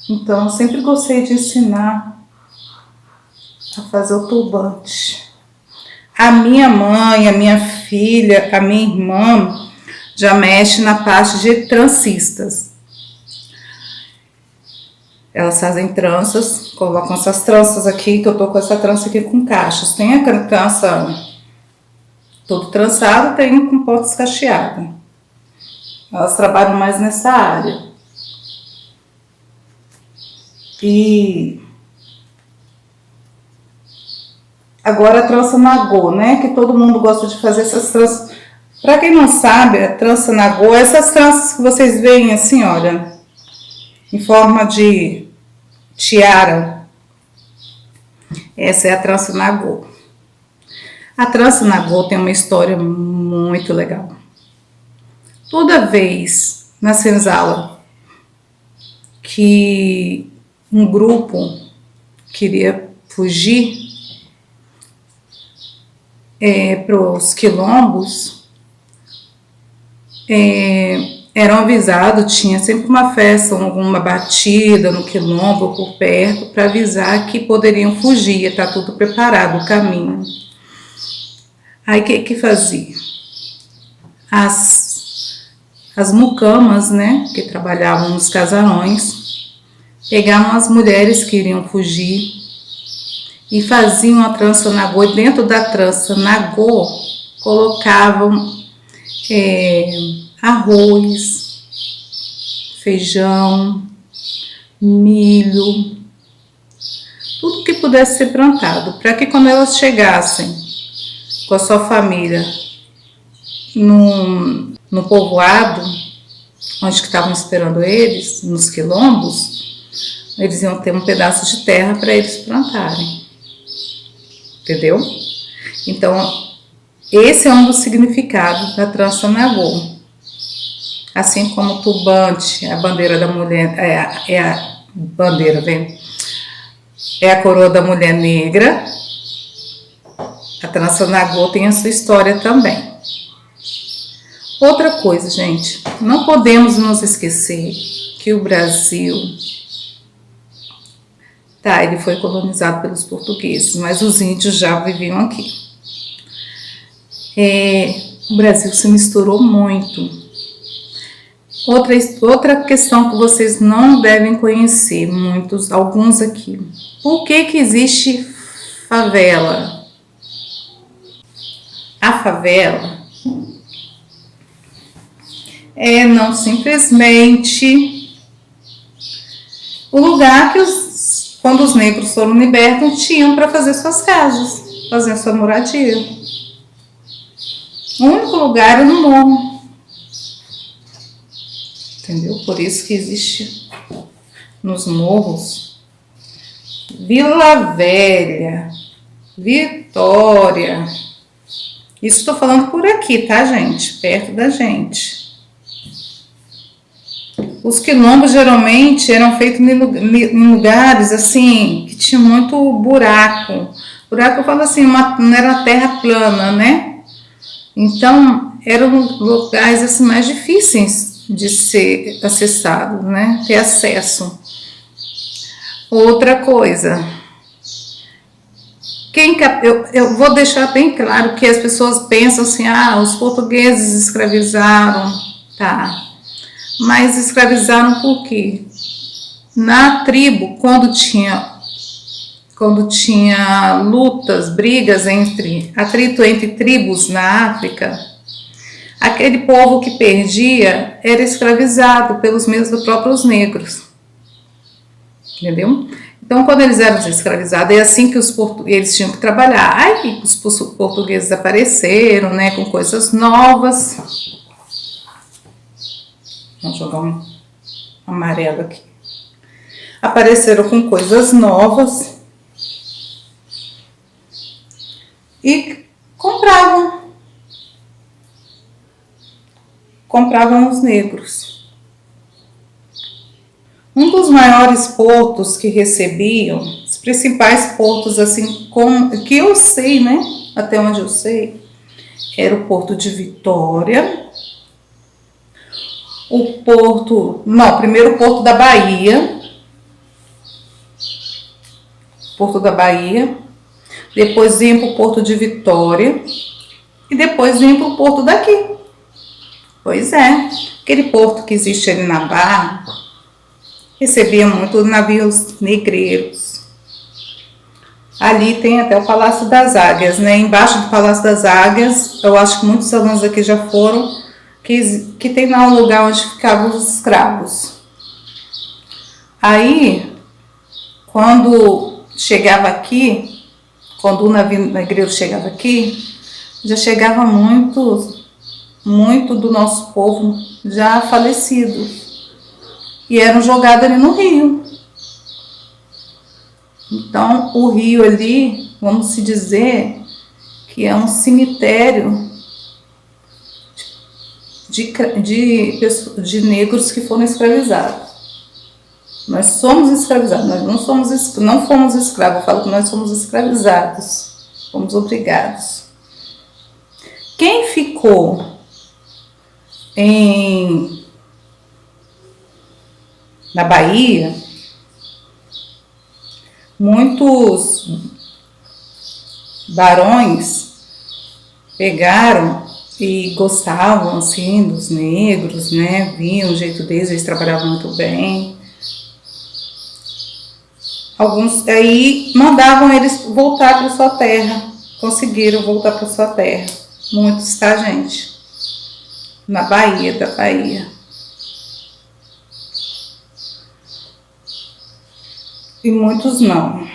Então, eu sempre gostei de ensinar a fazer o turbante. A minha mãe, a minha filha, a minha irmã já mexe na parte de trancistas. Elas fazem tranças, colocam essas tranças aqui, que eu tô com essa trança aqui com cachos. Tem a trança todo trançado, tem com pontas cacheadas. Elas trabalham mais nessa área. E agora a trança nagô, né? Que todo mundo gosta de fazer essas tranças. Para quem não sabe, a trança nagô, essas tranças que vocês veem assim, olha, em forma de tiara. Essa é a trança nagô. A trança nagô tem uma história muito legal. Toda vez na senzala que um grupo queria fugir para os quilombos, eram avisados, tinha sempre uma festa, alguma batida no quilombo por perto, para avisar que poderiam fugir, está tudo preparado, o caminho. Aí o que fazia? As mucamas, né, que trabalhavam nos casarões, pegavam as mulheres que iriam fugir e faziam a trança nagô, e dentro da trança nagô colocavam arroz, feijão, milho, tudo que pudesse ser plantado, para que quando elas chegassem com a sua família no povoado, onde que estavam esperando eles, nos quilombos, eles iam ter um pedaço de terra para eles plantarem. Entendeu? Então, esse é um dos significados da trança nagô. Assim como o turbante, a bandeira da mulher, é a bandeira, vem? É a coroa da mulher negra. A trança nagô tem a sua história também. Outra coisa, gente, não podemos nos esquecer que o Brasil, ele foi colonizado pelos portugueses, mas os índios já viviam aqui. O Brasil se misturou muito. Outra questão que vocês não devem conhecer, alguns aqui. Por que existe favela? A favela é não simplesmente o lugar que quando os negros foram libertos, tinham para fazer suas casas, fazer sua moradia. O único lugar era no morro. Entendeu? Por isso que existe nos morros Vila Velha, Vitória. Isso estou falando por aqui, tá, gente? Perto da gente. Os quilombos geralmente eram feitos em lugares assim, que tinha muito buraco. Buraco, eu falo assim, não era terra plana, né? Então, eram locais assim, mais difíceis de ser acessados, né? Ter acesso. Outra coisa, eu vou deixar bem claro que as pessoas pensam assim, os portugueses escravizaram, tá? Mas escravizaram por quê? Na tribo, quando tinha lutas, brigas atrito entre tribos na África, aquele povo que perdia era escravizado pelos mesmos próprios negros. Entendeu? Então, quando eles eram escravizados, é assim que eles tinham que trabalhar. Aí os portugueses apareceram, né, com coisas novas. Vamos jogar um amarelo aqui. Apareceram com coisas novas e compravam os negros. Um dos maiores portos que recebiam, os principais portos assim que eu sei, né, até onde eu sei, era o Porto de Vitória. Primeiro o Porto da Bahia. Porto da Bahia. Depois vinha para o Porto de Vitória. E depois vinha para o Porto daqui. Pois é. Aquele porto que existe ali na Barra recebia muitos navios negreiros. Ali tem até o Palácio das Águias, né? Embaixo do Palácio das Águias, eu acho que muitos alunos aqui já foram, que tem lá um lugar onde ficavam os escravos. Aí, quando chegava aqui, quando o navio negreiro chegava aqui, já chegava muito do nosso povo já falecido. E eram jogados ali no rio. Então, o rio ali, vamos se dizer, que é um cemitério de negros que foram escravizados. Nós somos escravizados, nós não fomos escravos, eu falo que nós somos escravizados, fomos obrigados. Quem ficou na Bahia, muitos barões pegaram e gostavam assim dos negros, né? Viam o jeito deles, eles trabalhavam muito bem. Alguns aí mandavam eles voltar para sua terra, conseguiram voltar para sua terra. Muitos, tá, gente? Na Bahia, da Bahia. E muitos não.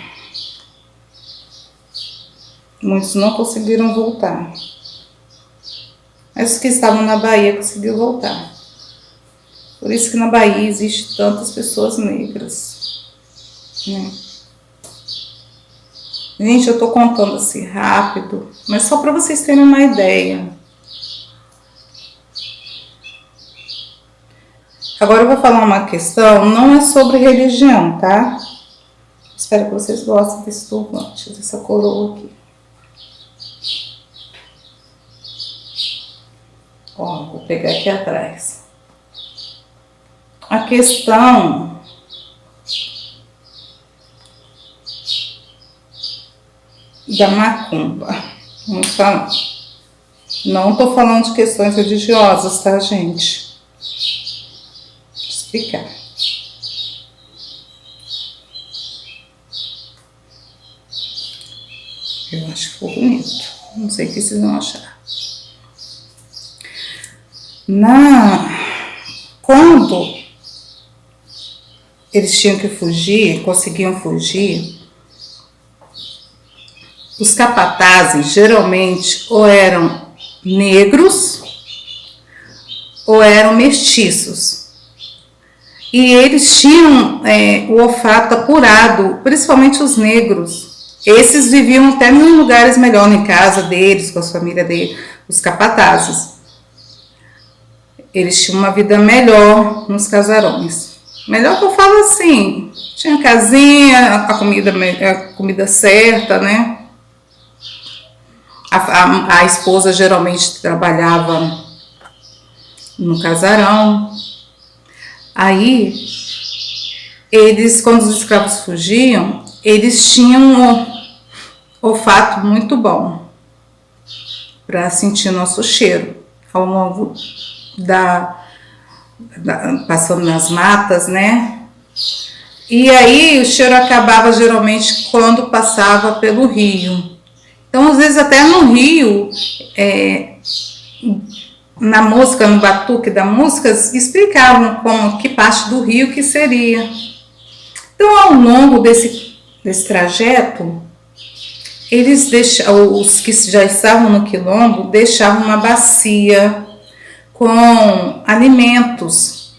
Muitos não conseguiram voltar. mas os que estavam na Bahia conseguiram voltar. Por isso que na Bahia existem tantas pessoas negras, né? Gente, eu estou contando assim rápido, mas só para vocês terem uma ideia. Agora eu vou falar uma questão, não é sobre religião, tá? Espero que vocês gostem desse turbante, dessa coroa aqui. Ó, vou pegar aqui atrás. A questão da macumba. Vamos falar. Não estou falando de questões religiosas, tá, gente? Vou explicar. Eu acho que ficou bonito. Não sei o que vocês vão achar. Quando eles tinham que fugir, conseguiam fugir, os capatazes geralmente ou eram negros ou eram mestiços. E eles tinham o olfato apurado, principalmente os negros. Esses viviam até em lugares melhores, em casa deles, com a família deles, os capatazes. Eles tinham uma vida melhor nos casarões. Melhor que eu falo assim, tinha casinha, a comida certa, né? A esposa geralmente trabalhava no casarão. Aí, eles, quando os escravos fugiam, eles tinham um olfato muito bom para sentir o nosso cheiro ao longo passando nas matas, né? E aí o cheiro acabava geralmente quando passava pelo rio. Então, às vezes até no rio, na música, no batuque da música, explicavam que parte do rio que seria. Então, ao longo desse trajeto, os que já estavam no quilombo deixavam uma bacia com alimentos.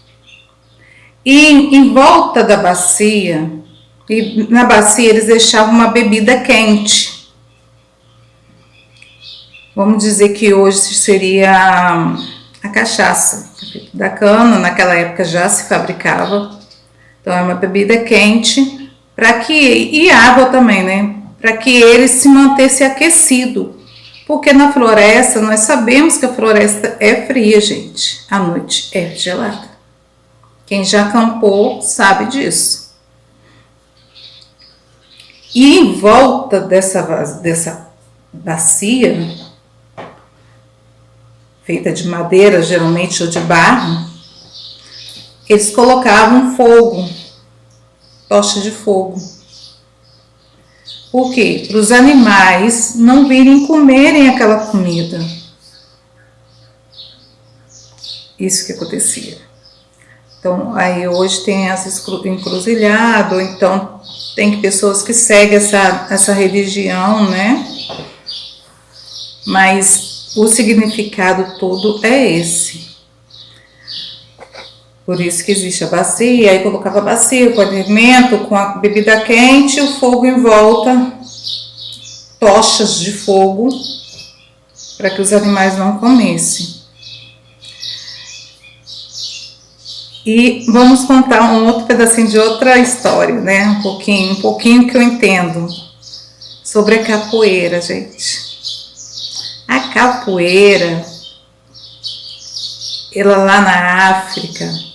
E em volta da bacia, e na bacia eles deixavam uma bebida quente. Vamos dizer que hoje seria a cachaça da cana, naquela época já se fabricava. Então é uma bebida quente e água também, né? Para que ele se mantesse aquecido. Porque na floresta, nós sabemos que a floresta é fria, gente. À noite é gelada. Quem já acampou sabe disso. E em volta dessa bacia, feita de madeira, geralmente, ou de barro, eles colocavam fogo, tocha de fogo. Por quê? Para os animais não virem comerem aquela comida. Isso que acontecia. Então, aí hoje tem as encruzilhadas, ou então tem pessoas que seguem essa religião, né? Mas o significado todo é esse. Por isso que existe a bacia, aí colocava a bacia com alimento, com a bebida quente, o fogo em volta, tochas de fogo, para que os animais não comessem. E vamos contar um outro pedacinho de outra história, né? Um pouquinho que eu entendo sobre a capoeira, gente. A capoeira, ela lá na África,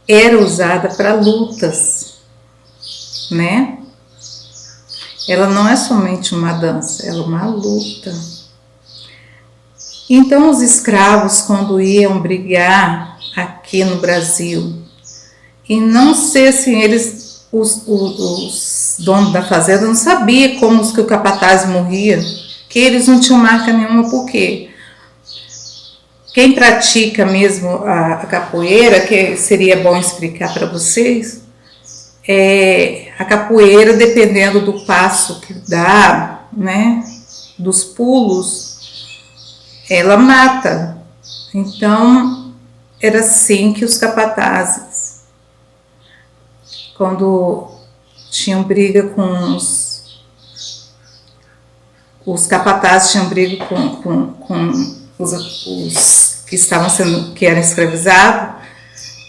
era usada para lutas, né? Ela não é somente uma dança, ela é uma luta. Então os escravos, quando iam brigar aqui no Brasil, e não sei assim, os donos da fazenda não sabiam como que o capataz morria, que eles não tinham marca nenhuma, por quê? Quem pratica mesmo a capoeira, que seria bom explicar para vocês, a capoeira, dependendo do passo que dá, né, dos pulos, ela mata. Então, era assim que os capatazes, quando tinham briga com os capatazes tinham briga com os que eram escravizados,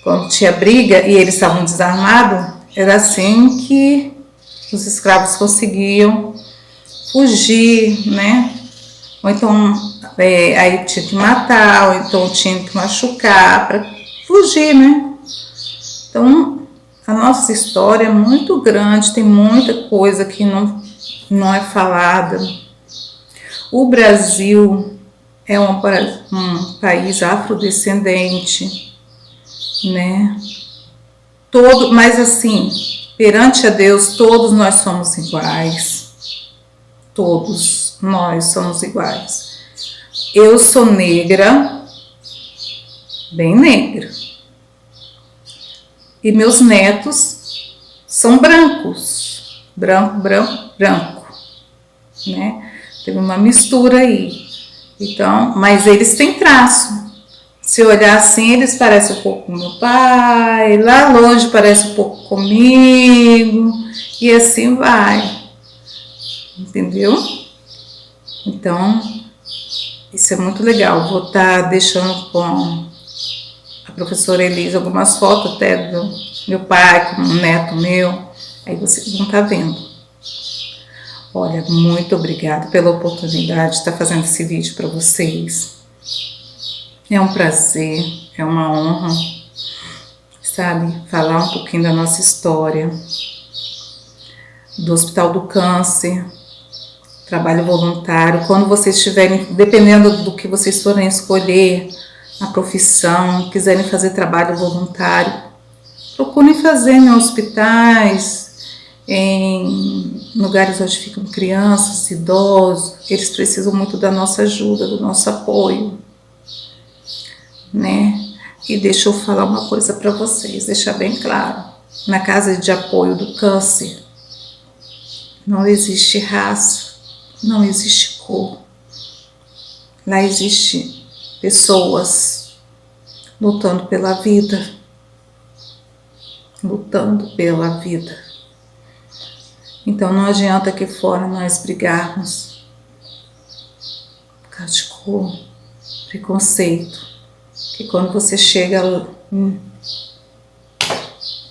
quando tinha briga e eles estavam desarmados, era assim que os escravos conseguiam fugir, né? Ou então aí tinha que matar, ou então tinha que machucar para fugir, né? Então a nossa história é muito grande, tem muita coisa que não é falada. O Brasil é um país afrodescendente, né? Mas assim, perante a Deus, todos nós somos iguais. Todos nós somos iguais. Eu sou negra, bem negra. E meus netos são brancos. Branco, né? Teve uma mistura aí. Então, mas eles têm traço. Se olhar assim, eles parecem um pouco com meu pai, lá longe parece um pouco comigo, e assim vai. Entendeu? Então, isso é muito legal. Vou estar deixando com a professora Elisa algumas fotos até do meu pai, com um neto meu, aí vocês vão estar vendo. Olha, muito obrigada pela oportunidade de estar fazendo esse vídeo para vocês. É um prazer, é uma honra, sabe, falar um pouquinho da nossa história, do Hospital do Câncer, trabalho voluntário. Quando vocês estiverem, dependendo do que vocês forem escolher, a profissão, quiserem fazer trabalho voluntário, procurem fazer em hospitais, em lugares onde ficam crianças, idosos. Eles precisam muito da nossa ajuda, do nosso apoio, né? E deixa eu falar uma coisa para vocês, deixar bem claro. Na casa de apoio do câncer, não existe raça, não existe cor. Lá existe pessoas lutando pela vida, lutando pela vida. Então não adianta aqui fora nós brigarmos por causa de cor, preconceito, que quando você chega em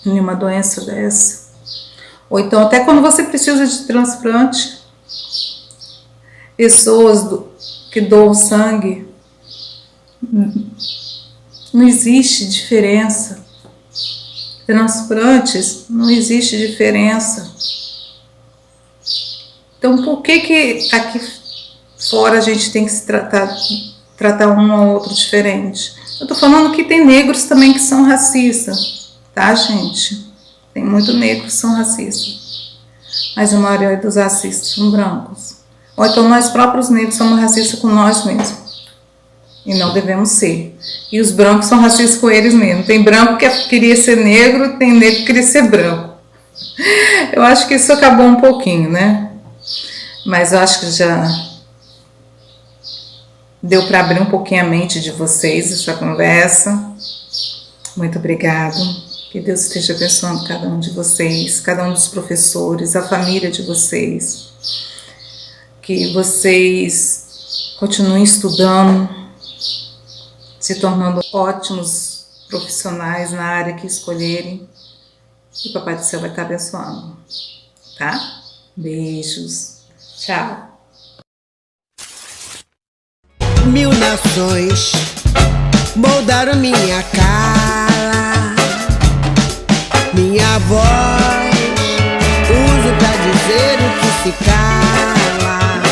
uma doença dessa, ou então até quando você precisa de transplante, pessoas que doam sangue, não existe diferença. Transplantes, não existe diferença. Então, por que aqui fora a gente tem que se tratar um ao outro diferente? Eu tô falando que tem negros também que são racistas, tá, gente? Tem muito negros que são racistas, mas a maioria dos racistas são brancos. Ou então nós próprios negros somos racistas com nós mesmos, e não devemos ser. E os brancos são racistas com eles mesmos. Tem branco que queria ser negro, tem negro que queria ser branco. Eu acho que isso acabou um pouquinho, né? Mas eu acho que já deu para abrir um pouquinho a mente de vocês essa conversa. Muito obrigado. Que Deus esteja abençoando cada um de vocês, cada um dos professores, a família de vocês. Que vocês continuem estudando, se tornando ótimos profissionais na área que escolherem. E o Papai do Céu vai estar abençoando, tá? Beijos. Tchau. 1000 nações moldaram minha cara, minha voz uso pra dizer o que se cala.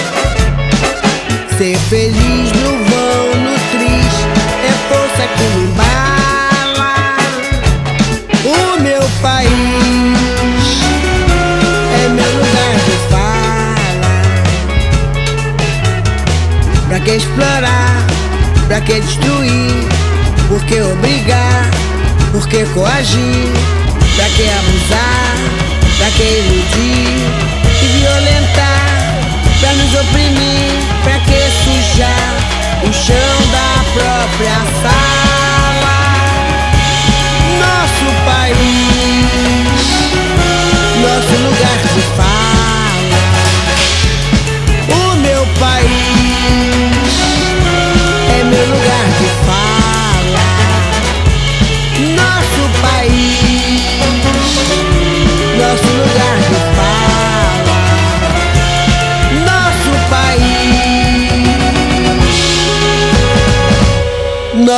Ser feliz no vão, no tris, é força que me embala. O meu país é meu lugar de fala. Pra que explorar, pra que destruir? Por que obrigar, por que coagir? Pra que abusar, pra que iludir e violentar? Pra nos oprimir, pra que sujar o chão?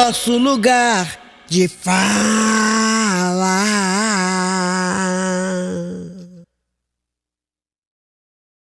nosso lugar de fala.